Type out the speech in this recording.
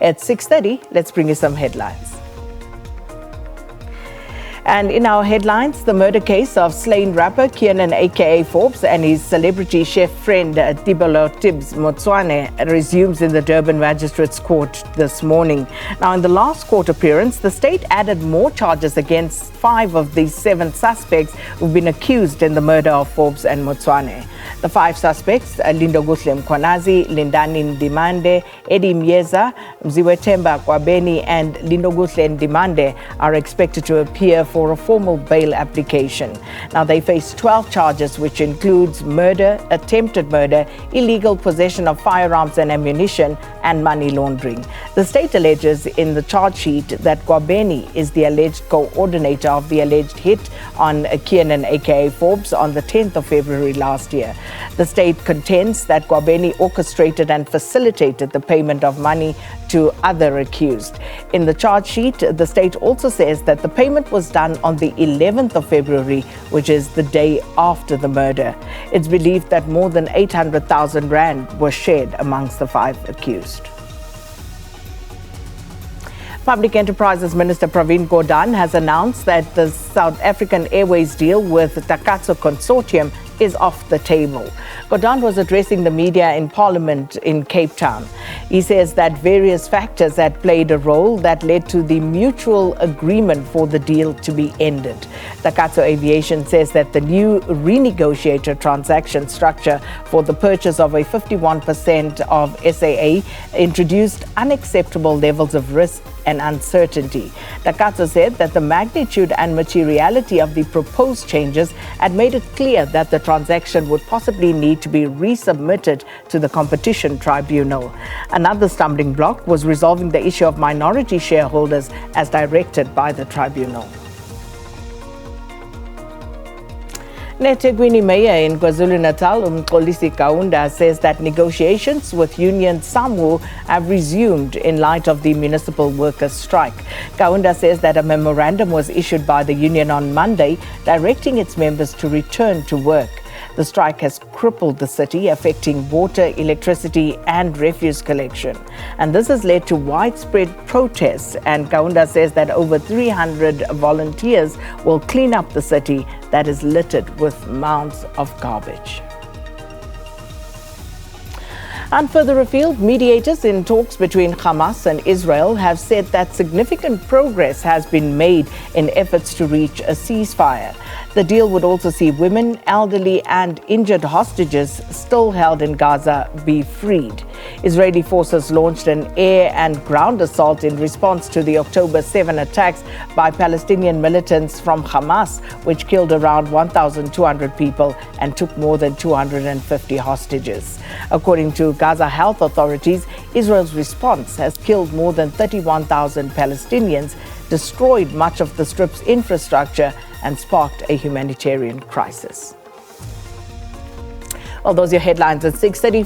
At 6:30, let's bring you some headlines. And in our headlines, the murder case of slain rapper Kiernan aka Forbes and his celebrity chef friend Tibolo Tibbs Motswane resumes in the Durban Magistrates Court this morning. Now, in the last court appearance, the state added more charges against 5 of the 7 suspects who've been accused in the murder of Forbes and Motswane. The 5 suspects, Lindo Gusle Mkhwanazi, Lindani Ndimande, Eddie Mieza, Mziwetemba Kwabeni and Lindo Gusle Ndimande are expected to appear for a formal bail application. Now, they face 12 charges, which includes murder, attempted murder, illegal possession of firearms and ammunition, and money laundering. The state alleges in the charge sheet that Kwabeni is the alleged coordinator of the alleged hit on Kiernan aka Forbes on the 10th of February last year. The state contends that Kwabeni orchestrated and facilitated the payment of money to other accused. In the charge sheet, the state also says that the payment was done on the 11th of February, which is the day after the murder. It's believed that more than 800,000 rand was shared amongst the 5 accused. Public Enterprises Minister Pravin Gordhan has announced that the South African Airways deal with Takatso Consortium is off the table. Gordhan was addressing the media in Parliament in Cape Town. He says that various factors had played a role that led to the mutual agreement for the deal to be ended. Takatso Aviation says that the new renegotiated transaction structure for the purchase of a 51% of SAA introduced unacceptable levels of risk and uncertainty. Takatso said that the magnitude and materiality of the proposed changes had made it clear that the transaction would possibly need to be resubmitted to the Competition Tribunal. Another stumbling block was resolving the issue of minority shareholders as directed by the tribunal. eThekwini Mayor in KwaZulu-Natal, Mxolisi Kaunda, says that negotiations with Union SAMWU have resumed in light of the municipal workers' strike. Kaunda says that a memorandum was issued by the union on Monday directing its members to return to work. The strike has crippled the city, affecting water, electricity and refuse collection. And this has led to widespread protests, and Kaunda says that over 300 volunteers will clean up the city that is littered with mounds of garbage. And further afield, mediators in talks between Hamas and Israel have said that significant progress has been made in efforts to reach a ceasefire. The deal would also see women, elderly and injured hostages still held in Gaza be freed. Israeli forces launched an air and ground assault in response to the October 7 attacks by Palestinian militants from Hamas, which killed around 1,200 people and took more than 250 hostages. According to Gaza health authorities, Israel's response has killed more than 31,000 Palestinians, destroyed much of the Strip's infrastructure, and sparked a humanitarian crisis. Well, those are your headlines at 6:30.